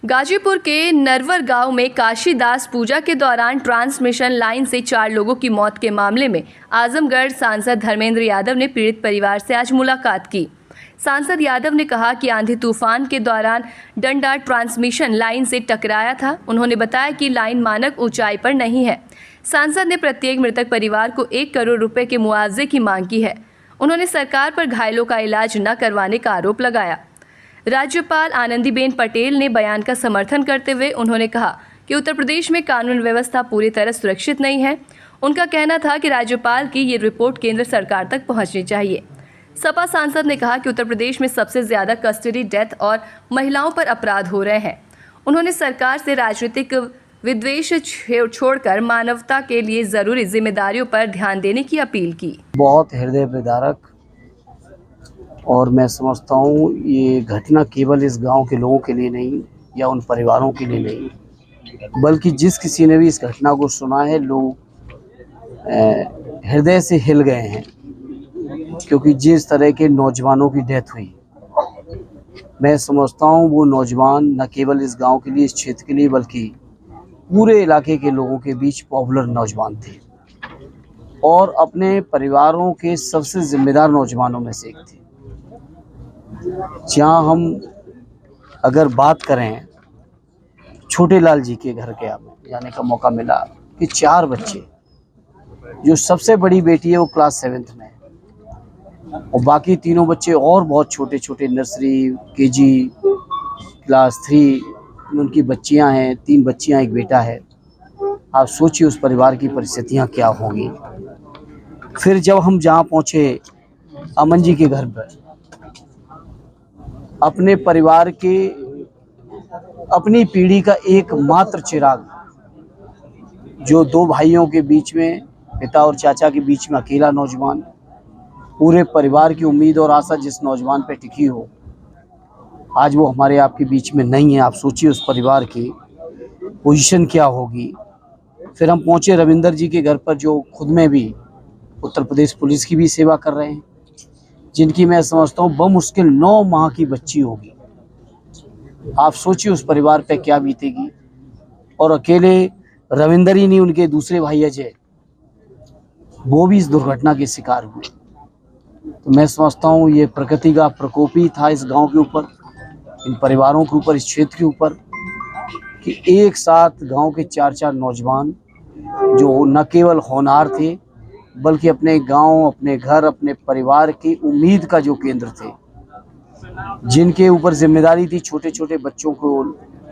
गाजीपुर के नरवर गांव में काशीदास पूजा के दौरान ट्रांसमिशन लाइन से 4 लोगों की मौत के मामले में आजमगढ़ सांसद धर्मेंद्र यादव ने पीड़ित परिवार से आज मुलाकात की। सांसद यादव ने कहा कि आंधी तूफान के दौरान डंडा ट्रांसमिशन लाइन से टकराया था। उन्होंने बताया कि लाइन मानक ऊंचाई पर नहीं है। सांसद ने प्रत्येक मृतक परिवार को 1 करोड़ रुपए के मुआवजे की मांग की है। उन्होंने सरकार पर घायलों का इलाज न करवाने का आरोप लगाया। राज्यपाल आनंदीबेन पटेल ने बयान का समर्थन करते हुए उन्होंने कहा कि उत्तर प्रदेश में कानून व्यवस्था पूरी तरह सुरक्षित नहीं है। उनका कहना था कि राज्यपाल की ये रिपोर्ट केंद्र सरकार तक पहुंचनी चाहिए। सपा सांसद ने कहा कि उत्तर प्रदेश में सबसे ज़्यादा कस्टडी डेथ और महिलाओं पर अपराध हो रहे हैं। उन्होंने सरकार से राजनीतिक विद्वेष छोड़कर मानवता के लिए ज़रूरी जिम्मेदारियों पर ध्यान देने की अपील की। बहुत हृदय विदारक और मैं समझता हूँ ये घटना केवल इस गांव के लोगों के लिए नहीं या उन परिवारों के लिए नहीं, बल्कि जिस किसी ने भी इस घटना को सुना है, लोग हृदय से हिल गए हैं। क्योंकि जिस तरह के नौजवानों की डेथ हुई, मैं समझता हूँ वो नौजवान न केवल इस गांव के लिए, इस क्षेत्र के लिए, बल्कि पूरे इलाके के लोगों के बीच पॉपुलर नौजवान थे और अपने परिवारों के सबसे जिम्मेदार नौजवानों में से एक थे। जहाँ हम अगर बात करें, छोटे लाल जी के घर के जाने का मौका मिला कि 4 बच्चे, जो सबसे बड़ी बेटी है वो क्लास 7th में है और बाकी तीनों बच्चे और बहुत छोटे छोटे, नर्सरी, केजी, क्लास 3 उनकी बच्चियां हैं। 3 बच्चियां, एक बेटा है। आप सोचिए उस परिवार की परिस्थितियां क्या होंगी। फिर जब हम जहाँ पहुँचे, अमन जी के घर पर, अपने परिवार के, अपनी पीढ़ी का एकमात्र चिराग, जो 2 भाइयों के बीच में, पिता और चाचा के बीच में अकेला नौजवान, पूरे परिवार की उम्मीद और आशा जिस नौजवान पे टिकी हो, आज वो हमारे आपके बीच में नहीं है। आप सोचिए उस परिवार की पोजीशन क्या होगी। फिर हम पहुंचे रविंदर जी के घर पर, जो खुद में भी उत्तर प्रदेश पुलिस की भी सेवा कर रहे हैं, जिनकी मैं समझता हूँ बमुश्किल 9 माह की बच्ची होगी। आप सोचिए उस परिवार पे क्या बीतेगी। और अकेले रविंदर ही नहीं, उनके दूसरे भाई अजय, वो भी इस दुर्घटना के शिकार हुए। तो मैं समझता हूँ ये प्रकृति का प्रकोप ही था इस गांव के ऊपर, इन परिवारों के ऊपर, इस क्षेत्र के ऊपर, कि एक साथ गांव के 4 नौजवान जो न केवल होनहार थे, बल्कि अपने गांव, अपने घर, अपने परिवार की उम्मीद का जो केंद्र थे, जिनके ऊपर जिम्मेदारी थी छोटे छोटे बच्चों को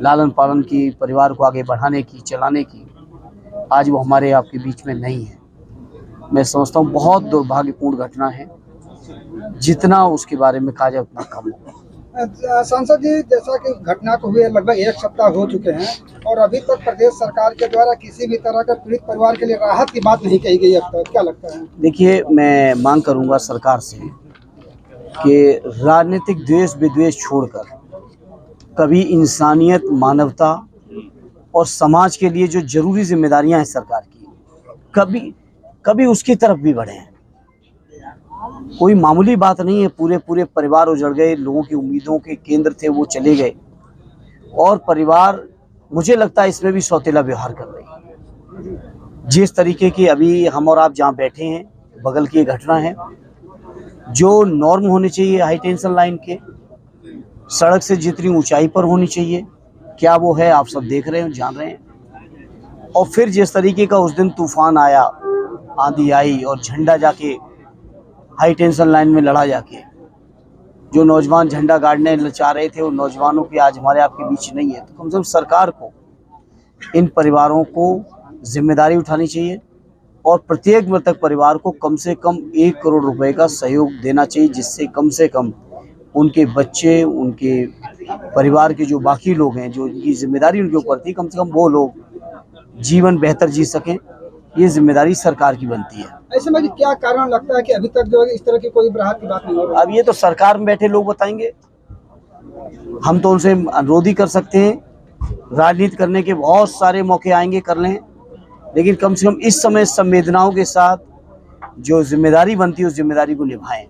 लालन पालन की, परिवार को आगे बढ़ाने की, चलाने की, आज वो हमारे आपके बीच में नहीं है। मैं समझता हूँ बहुत दुर्भाग्यपूर्ण घटना है। जितना उसके बारे में कहा जाए उतना कम होगा। सांसद जी, जैसा कि घटना को हुए लगभग 1 सप्ताह हो चुके हैं और अभी तक प्रदेश सरकार के द्वारा किसी भी तरह का पीड़ित परिवार के लिए राहत की बात नहीं कही गई अब तक, क्या लगता है? देखिए, मैं मांग करूंगा सरकार से कि राजनीतिक द्वेष विद्वेष छोड़कर कभी इंसानियत, मानवता और समाज के लिए जो जरूरी जिम्मेदारियां हैं सरकार की, कभी उसकी तरफ भी बढ़े। कोई मामूली बात नहीं है। पूरे परिवार उजड़ गए, लोगों की उम्मीदों के केंद्र थे वो चले गए और परिवार, मुझे लगता है इसमें भी सौतेला व्यवहार कर रही है। जिस तरीके की अभी हम और आप जहाँ बैठे हैं, बगल की घटना है, जो नॉर्म होने चाहिए हाई टेंशन लाइन के, सड़क से जितनी ऊंचाई पर होनी चाहिए, क्या वो है? आप सब देख रहे हैं, जान रहे हैं। और फिर जिस तरीके का उस दिन तूफान आया, आंधी आई और झंडा जाके हाई टेंशन लाइन में लड़ा जाके, जो नौजवान झंडा गाड़ने चाह रहे थे, उन नौजवानों की आज हमारे आपके बीच नहीं है। तो कम से कम सरकार को इन परिवारों को जिम्मेदारी उठानी चाहिए और प्रत्येक मृतक परिवार को कम से कम 1 करोड़ रुपए का सहयोग देना चाहिए, जिससे कम से कम उनके बच्चे, उनके परिवार के जो बाकी लोग हैं, जो इनकी जिम्मेदारी उनके ऊपर थी, कम से कम वो लोग जीवन बेहतर जी सकें। ये जिम्मेदारी सरकार की बनती है। ऐसे में क्या कारण लगता है कि अभी तक जो है इस तरह की कोई राहत की बात नहीं हो रही? अब ये तो सरकार में बैठे लोग बताएंगे। हम तो उनसे अनुरोध ही कर सकते हैं। राजनीति करने के बहुत सारे मौके आएंगे, कर लें, लेकिन कम से कम इस समय संवेदनाओं के साथ जो जिम्मेदारी बनती है उस जिम्मेदारी को निभाएं।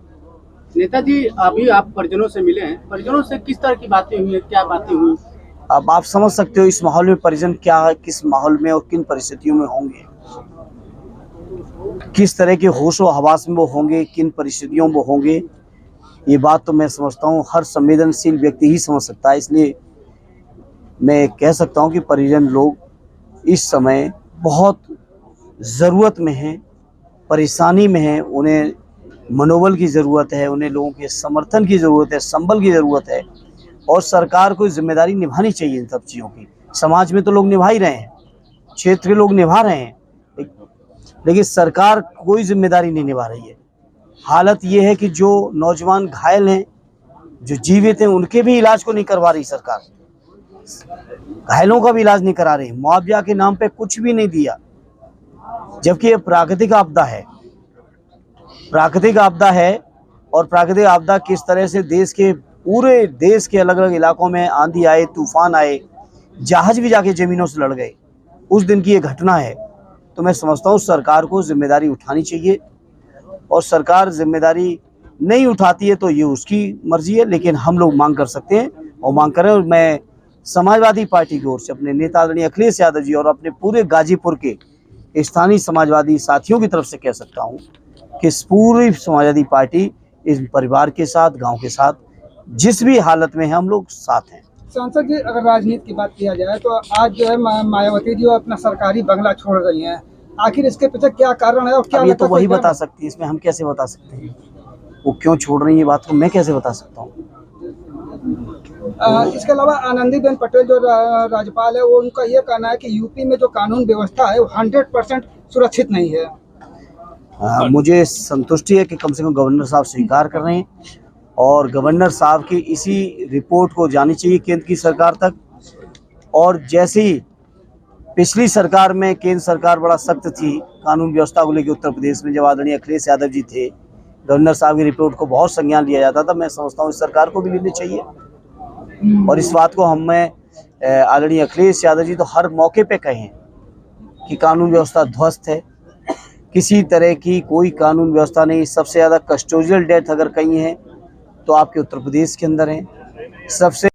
नेताजी, अभी आप परिजनों से मिले हैं, परिजनों से किस तरह की बातें हुई हैं, क्या बातें हुई? अब आप समझ सकते हो इस माहौल में परिजन क्या किस माहौल में और किन परिस्थितियों में होंगे, किस तरह के होशो हवास में वो होंगे, किन परिस्थितियों में वो होंगे। ये बात तो मैं समझता हूँ हर संवेदनशील व्यक्ति ही समझ सकता है। इसलिए मैं कह सकता हूँ कि परिजन लोग इस समय बहुत ज़रूरत में हैं, परेशानी में हैं। उन्हें मनोबल की ज़रूरत है, उन्हें लोगों के समर्थन की ज़रूरत है, संबल की ज़रूरत है। और सरकार को जिम्मेदारी निभानी चाहिए इन सब चीज़ों की। समाज में तो लोग निभा ही रहे हैं, क्षेत्र के लोग निभा रहे हैं, लेकिन सरकार कोई जिम्मेदारी नहीं निभा रही है। हालत ये है कि जो नौजवान घायल हैं, जो जीवित हैं, उनके भी इलाज को नहीं करवा रही सरकार। घायलों का भी इलाज नहीं करा रही, मुआवजा के नाम पे कुछ भी नहीं दिया, जबकि ये प्राकृतिक आपदा है। प्राकृतिक आपदा है और प्राकृतिक आपदा किस तरह से पूरे देश के अलग अलग इलाकों में आंधी आए, तूफान आए, जहाज भी जाके ज़मीनों से लड़ गए, उस दिन की ये घटना है। तो मैं समझता हूँ सरकार को जिम्मेदारी उठानी चाहिए, और सरकार जिम्मेदारी नहीं उठाती है तो ये उसकी मर्जी है, लेकिन हम लोग मांग कर सकते हैं और मांग करें। और मैं समाजवादी पार्टी की ओर से अपने नेता आदरणीय अखिलेश यादव जी और अपने पूरे गाजीपुर के स्थानीय समाजवादी साथियों की तरफ से कह सकता हूँ कि इस पूरी समाजवादी पार्टी इस परिवार के साथ, गांव के साथ, जिस भी हालत में है हम लोग साथ हैं। सांसद जी, अगर राजनीति की बात किया जाए तो आज जो है मायावती जी अपना सरकारी बंगला छोड़ रही हैं, आखिर इसके पीछे क्या कारण है और क्या? अब ये तो वही बता सकती है, इसमें हम कैसे बता सकते हैं वो क्यों छोड़ रही है, ये बात को मैं कैसे बता सकता हूँ। इसके अलावा आनंदीबेन पटेल जो राज्यपाल है, वो उनका ये कहना है कि यूपी में जो कानून व्यवस्था है वो 100% सुरक्षित नहीं है। मुझे संतुष्टि है कि कम से कम गवर्नर साहब स्वीकार कर रहे हैं, और गवर्नर साहब की इसी रिपोर्ट को जानी चाहिए केंद्र की सरकार तक। और जैसे ही पिछली सरकार में केंद्र सरकार बड़ा सख्त थी कानून व्यवस्था को लेकर उत्तर प्रदेश में, जब आदरणीय अखिलेश यादव जी थे, गवर्नर साहब की रिपोर्ट को बहुत संज्ञान लिया जाता था। मैं समझता हूँ इस सरकार को भी लेनी चाहिए, और इस बात को आदरणीय अखिलेश यादव जी तो हर मौके पे कहे हैं कि कानून व्यवस्था ध्वस्त है, किसी तरह की कोई कानून व्यवस्था नहीं। सबसे ज़्यादा कस्टोडियल डेथ अगर कहीं है तो आपके उत्तर प्रदेश के अंदर है। सबसे